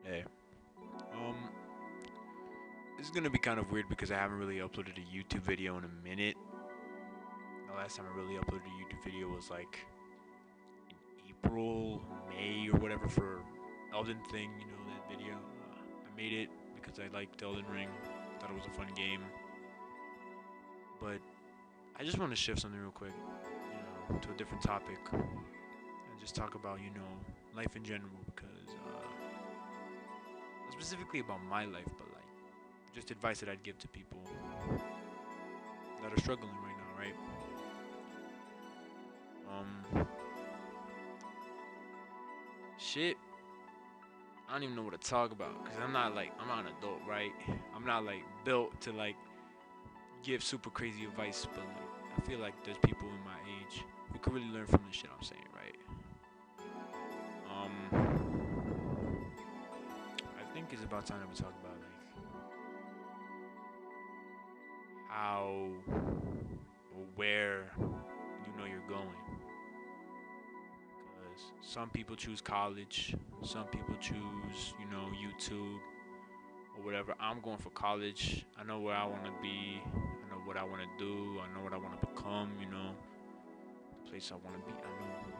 Hey, um, this is gonna be kind of weird because I haven't really uploaded a YouTube video in a minute. The last time I really uploaded a YouTube video was like in April, May, or whatever for Elden thing. You know that video. I made it because I liked Elden Ring. Thought it was a fun game, but I just want to shift something real quick, to a different topic and just talk about life in general because specifically about my life, but like just advice that I'd give to people that are struggling right now, right? Shit. I don't even know what to talk about because I'm not an adult, right? I'm not like built to like give super crazy advice, but like I feel like there's people in my age who could really learn from the shit I'm saying, right? I think it's about time that we talk about like how or where you're going. Because some people choose college, some people choose, YouTube or whatever. I'm going for college. I know where I want to be. I know what I want to do. I know what I want to become, the place I want to be. I know, like,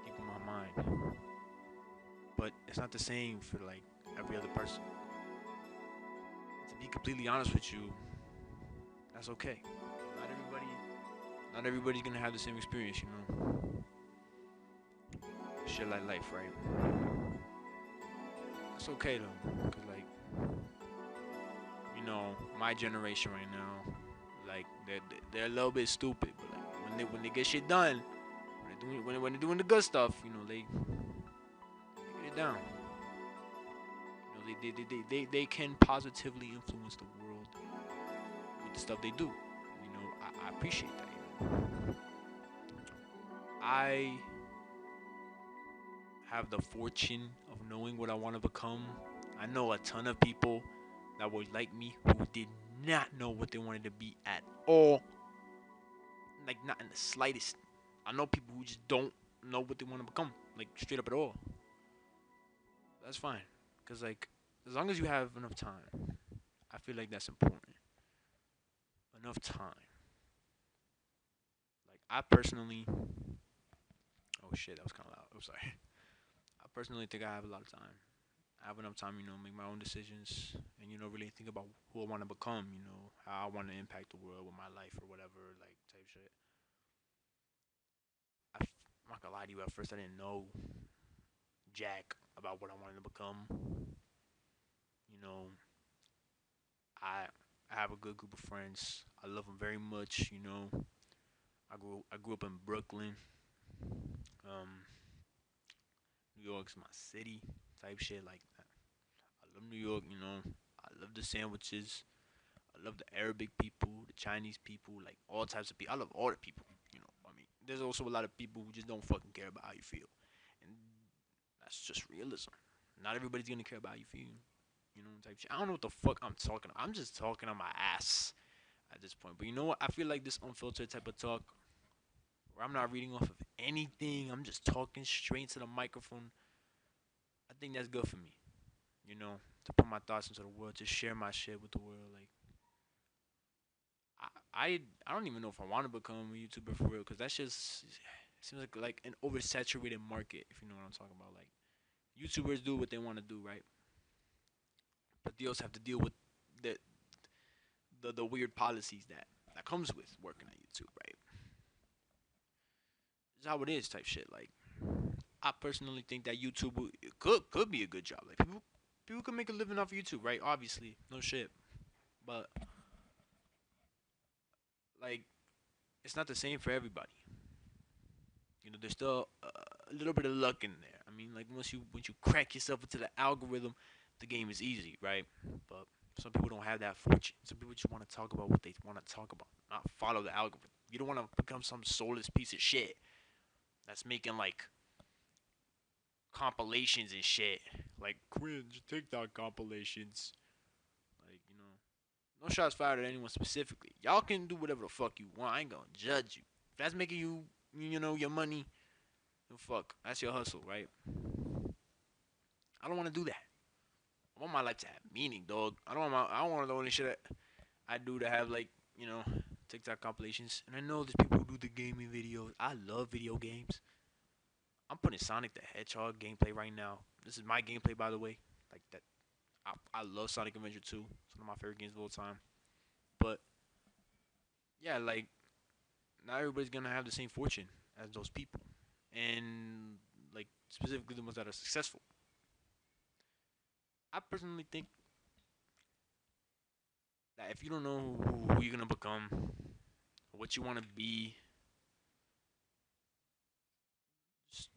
deep in my mind. But it's not the same for, like, every other person. To be completely honest with you, that's okay. Not everybody, not everybody's gonna have the same experience, Shit like life, right? That's okay though, cause like my generation right now, like they're a little bit stupid, but like when they get shit done, when they're doing the good stuff, they get it down. They can positively influence the world with the stuff they do. I appreciate that. I have the fortune of knowing what I want to become. I know a ton of people that were like me who did not know what they wanted to be at all. Like, not in the slightest. I know people who just don't know what they want to become, like, straight up at all. That's fine. Because, like, as long as you have enough time, I feel like that's important. Enough time. Like, I personally. Oh, shit, that was kind of loud. I'm sorry. I personally think I have a lot of time. I have enough time, make my own decisions and, really think about who I want to become, how I want to impact the world with my life or whatever, like, type shit. I'm not gonna lie to you, at first I didn't know jack about what I wanted to become. You know, I I have a good group of friends. I love them very much. I grew up in Brooklyn. Um, New York's my city, type shit like that. I love New York. I love the sandwiches. I love the Arabic people, the Chinese people, like all types of people. I love all the people. There's also a lot of people who just don't fucking care about how you feel, and that's just realism. Not everybody's gonna care about how you feel. Type shit. I don't know what the fuck I'm talking. I'm just talking on my ass at this point. But you know what? I feel like this unfiltered type of talk, where I'm not reading off of anything. I'm just talking straight to the microphone. I think that's good for me. To put my thoughts into the world, to share my shit with the world. Like, I don't even know if I want to become a YouTuber for real, because that's just seems like an oversaturated market. If you know what I'm talking about, like YouTubers do what they want to do, right? But they also have to deal with the the weird policies that comes with working on YouTube, right? It's how it is, type shit. Like, I personally think that YouTube could be a good job. Like, people can make a living off of YouTube, right? Obviously, no shit. But like, it's not the same for everybody. There's still a little bit of luck in there. I mean, like, once you crack yourself into the algorithm, the game is easy, right? But some people don't have that fortune. Some people just want to talk about what they want to talk about, not follow the algorithm. You don't want to become some soulless piece of shit that's making like compilations and shit, like cringe TikTok compilations. Like, no shots fired at anyone specifically. Y'all can do whatever the fuck you want. I ain't gonna judge you. If that's making you, your money, then fuck. That's your hustle, right? I don't want to do that. I want my life to have meaning, dog. I don't want the only shit I do to have like, you know, TikTok compilations. And I know there's people who do the gaming videos. I love video games. I'm putting Sonic the Hedgehog gameplay right now. This is my gameplay, by the way. Like that, I love Sonic Adventure 2. It's one of my favorite games of all time. But yeah, like not everybody's gonna have the same fortune as those people, and like specifically the ones that are successful. I personally think that if you don't know who you're gonna become, what you want to be, just,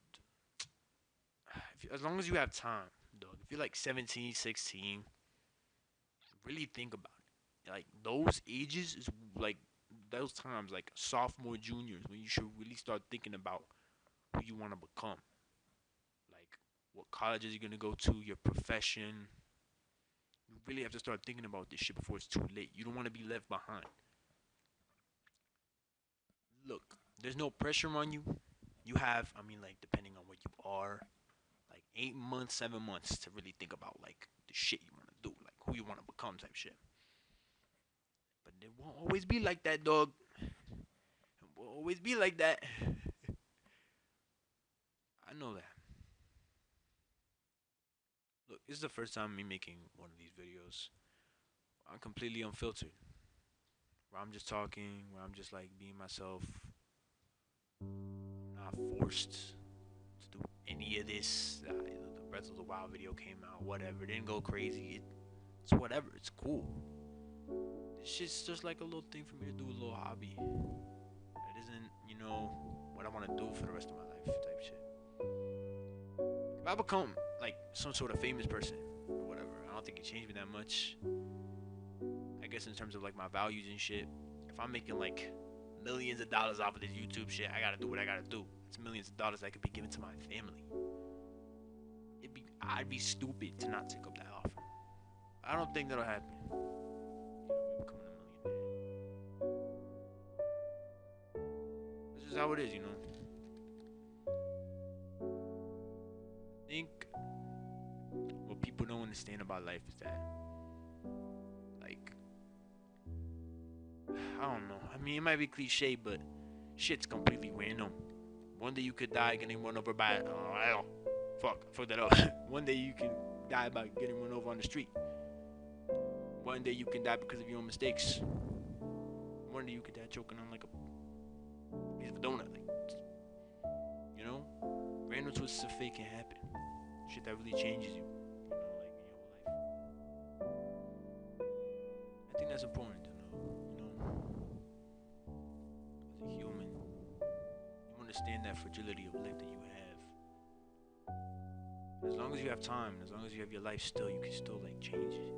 as long as you have time, dog. If you're like 17, 16, really think about it. Like those ages is like those times, like sophomore, juniors, when you should really start thinking about who you want to become. Like what colleges you're gonna go to, your profession. You really have to start thinking about this shit before it's too late. You don't want to be left behind. Look, there's no pressure on you. You have, I mean, like depending on what you are, like 8 months, 7 months to really think about like the shit you want to do, like who you want to become, type shit. But it won't always be like that, dog. It won't always be like that. I know that. Look, this is the first time me making one of these videos. I'm completely unfiltered. Where I'm just talking, where I'm just like being myself, not forced to do any of this. The Breath of the Wild video came out, whatever. It didn't go crazy. It's whatever. It's cool. This shit's just like a little thing for me to do, a little hobby. It isn't, what I want to do for the rest of my life type shit. If I become like some sort of famous person or whatever, I don't think it changed me that much. I guess in terms of like my values and shit, if I'm making like millions of dollars off of this YouTube shit, I gotta do what I gotta do. It's millions of dollars that could be given to my family. I'd be stupid to not take up that offer. I don't think that'll happen. Becoming a millionaire. This is how it is. I think what people don't understand about life is that, like, I don't know. I mean, it might be cliche, but shit's completely random. One day you could die getting run over by, fuck that up. One day you can die by getting run over on the street. One day you can die because of your own mistakes. One day you could die choking on like a piece of a donut. Like, random twists of fate can happen. Shit that really changes you, like in your whole life. I think that's important to know, as a human, you understand that fragility of life that you have. As long as you have time, as long as you have your life still, you can still like change it.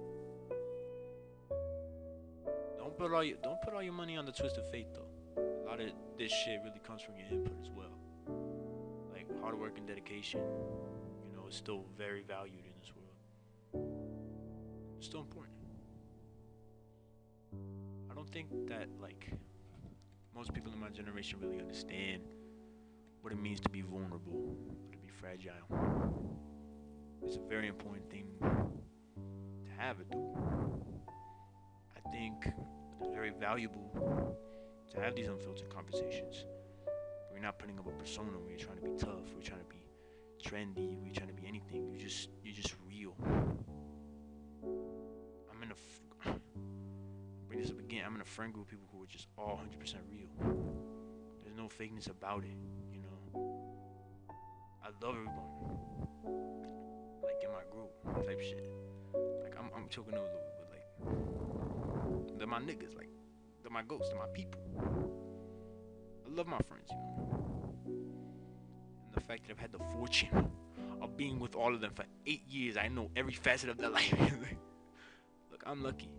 Don't put all your money on the twist of fate though. A lot of this shit really comes from your input as well. Like hard work and dedication, is still very valued in this world. It's still important. I don't think that like most people in my generation really understand what it means to be vulnerable, to be fragile. It's a very important thing to have it, dude. I think it's very valuable to have these unfiltered conversations. We're not putting up a persona where you're trying to be tough, we're trying to be trendy, we're trying to be anything. You're just real. Bring this up again. I'm in a friend group of people who are just all 100% real. There's no fakeness about it, I love everyone. Like in my group, type shit. Like I'm choking over with like they're my niggas, like they're my ghosts, they're my people. I love my friends, And the fact that I've had the fortune of being with all of them for 8 years, I know every facet of their life. Look, I'm lucky.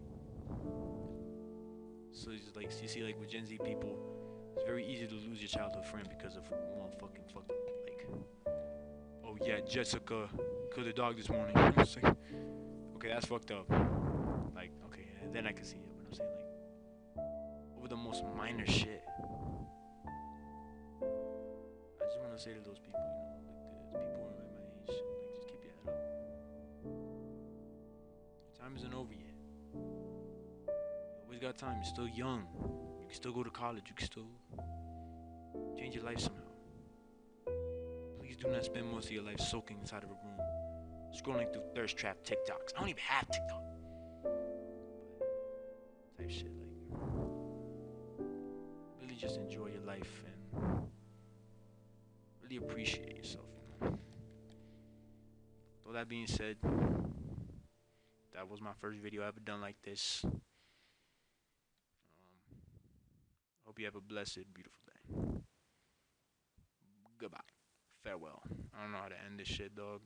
So it's just like you see, like with Gen Z people, it's very easy to lose your childhood friend because of one fucking fuck. Like, oh yeah, Jessica killed a dog this morning. It's like, okay, that's fucked up. Like, okay, then I can see it. But I'm saying like over the most minor shit. I just want to say to those people, like the people who are my age, like just keep your head up. Time isn't over yet. You always got time. You're still young. You can still go to college. You can still change your life somehow. Please do not spend most of your life soaking inside of a room, scrolling through thirst trap TikToks. I don't even have TikTok. Type shit. Like, really just enjoy your life and really appreciate yourself. You know? With all that being said, that was my first video I ever done like this. Hope you have a blessed, beautiful day. Goodbye. Farewell. I don't know how to end this shit, dog.